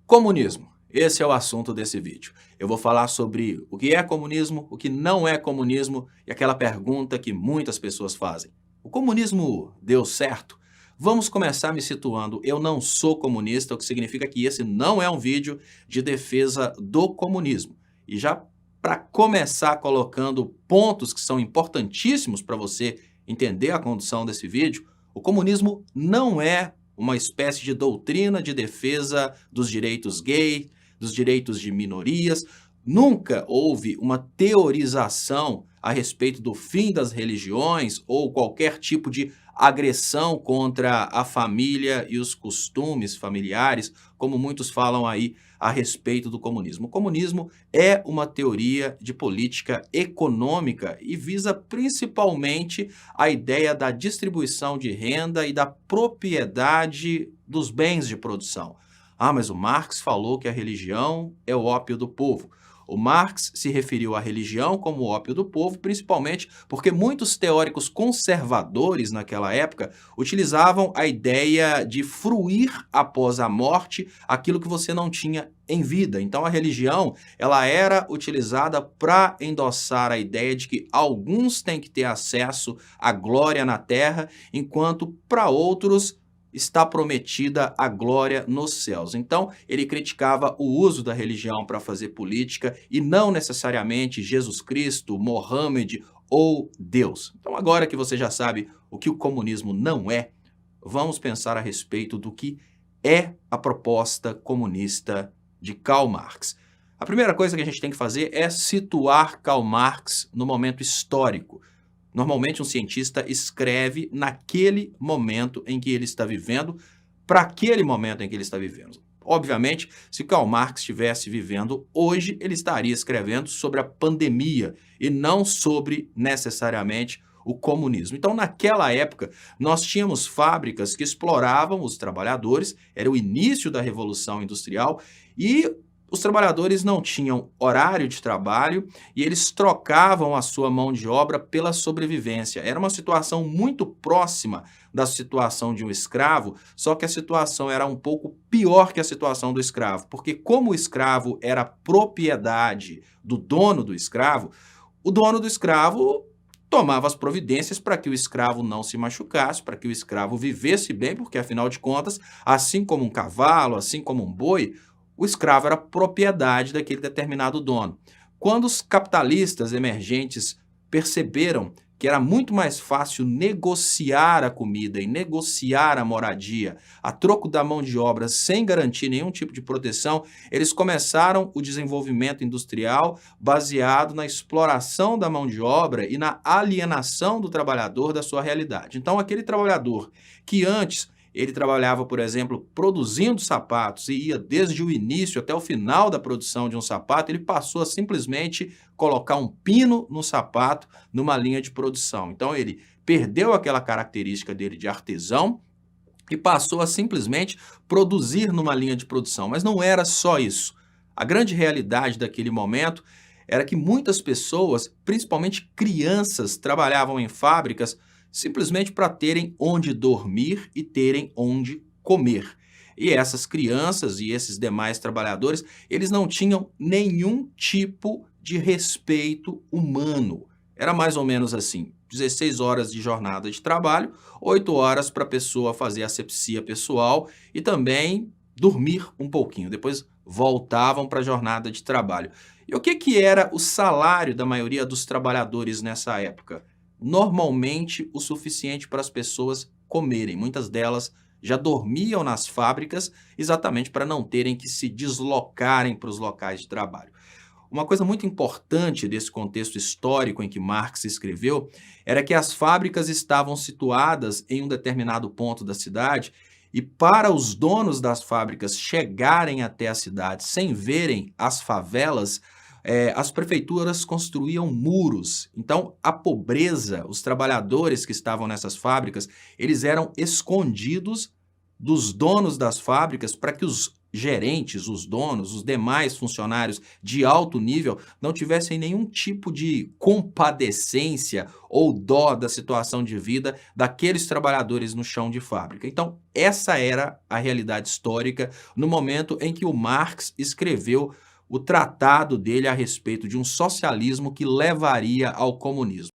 Comunismo. Esse é o assunto desse vídeo. Eu vou falar sobre o que é comunismo, o que não é comunismo e aquela pergunta que muitas pessoas fazem. O comunismo deu certo? Vamos começar me situando. Eu não sou comunista, o que significa que esse não é um vídeo de defesa do comunismo. E já para começar colocando pontos que são importantíssimos para você entender a condução desse vídeo, o comunismo não é uma espécie de doutrina de defesa dos direitos gay, dos direitos de minorias. Nunca houve uma teorização a respeito do fim das religiões ou qualquer tipo de agressão contra a família e os costumes familiares, como muitos falam aí a respeito do comunismo. O comunismo é uma teoria de política econômica e visa principalmente a ideia da distribuição de renda e da propriedade dos bens de produção. Ah, mas o Marx falou que a religião é o ópio do povo. O Marx se referiu à religião como o ópio do povo, principalmente porque muitos teóricos conservadores naquela época utilizavam a ideia de fruir após a morte aquilo que você não tinha em vida. Então a religião, ela era utilizada para endossar a ideia de que alguns têm que ter acesso à glória na terra, enquanto para outros está prometida a glória nos céus. Então, ele criticava o uso da religião para fazer política e não necessariamente Jesus Cristo, Mohammed ou Deus. Então, agora que você já sabe o que o comunismo não é, vamos pensar a respeito do que é a proposta comunista de Karl Marx. A primeira coisa que a gente tem que fazer é situar Karl Marx no momento histórico. Normalmente, um cientista escreve naquele momento em que ele está vivendo, para aquele momento em que ele está vivendo. Obviamente, se Karl Marx estivesse vivendo hoje, ele estaria escrevendo sobre a pandemia e não sobre, necessariamente, o comunismo. Então, naquela época, nós tínhamos fábricas que exploravam os trabalhadores, era o início da Revolução Industrial e os trabalhadores não tinham horário de trabalho e eles trocavam a sua mão de obra pela sobrevivência. Era uma situação muito próxima da situação de um escravo, só que a situação era um pouco pior que a situação do escravo, porque como o escravo era propriedade do dono do escravo, o dono do escravo tomava as providências para que o escravo não se machucasse, para que o escravo vivesse bem, porque afinal de contas, assim como um cavalo, assim como um boi, o escravo era propriedade daquele determinado dono. Quando os capitalistas emergentes perceberam que era muito mais fácil negociar a comida e negociar a moradia a troco da mão de obra sem garantir nenhum tipo de proteção, eles começaram o desenvolvimento industrial baseado na exploração da mão de obra e na alienação do trabalhador da sua realidade. Então, aquele trabalhador que antes ele trabalhava, por exemplo, produzindo sapatos e ia desde o início até o final da produção de um sapato, ele passou a simplesmente colocar um pino no sapato numa linha de produção. Então, ele perdeu aquela característica dele de artesão e passou a simplesmente produzir numa linha de produção. Mas não era só isso. A grande realidade daquele momento era que muitas pessoas, principalmente crianças, trabalhavam em fábricas simplesmente para terem onde dormir e terem onde comer. E essas crianças e esses demais trabalhadores, eles não tinham nenhum tipo de respeito humano. Era mais ou menos assim, 16 horas de jornada de trabalho, 8 horas para a pessoa fazer asepsia pessoal e também dormir um pouquinho. Depois voltavam para a jornada de trabalho. E o que era o salário da maioria dos trabalhadores nessa época? Normalmente o suficiente para as pessoas comerem. Muitas delas já dormiam nas fábricas exatamente para não terem que se deslocarem para os locais de trabalho. Uma coisa muito importante desse contexto histórico em que Marx escreveu era que as fábricas estavam situadas em um determinado ponto da cidade e para os donos das fábricas chegarem até a cidade sem verem as favelas, as prefeituras construíam muros. Então, a pobreza, os trabalhadores que estavam nessas fábricas, eles eram escondidos dos donos das fábricas para que os gerentes, os donos, os demais funcionários de alto nível não tivessem nenhum tipo de compadecência ou dó da situação de vida daqueles trabalhadores no chão de fábrica. Então, essa era a realidade histórica no momento em que o Marx escreveu o tratado dele a respeito de um socialismo que levaria ao comunismo.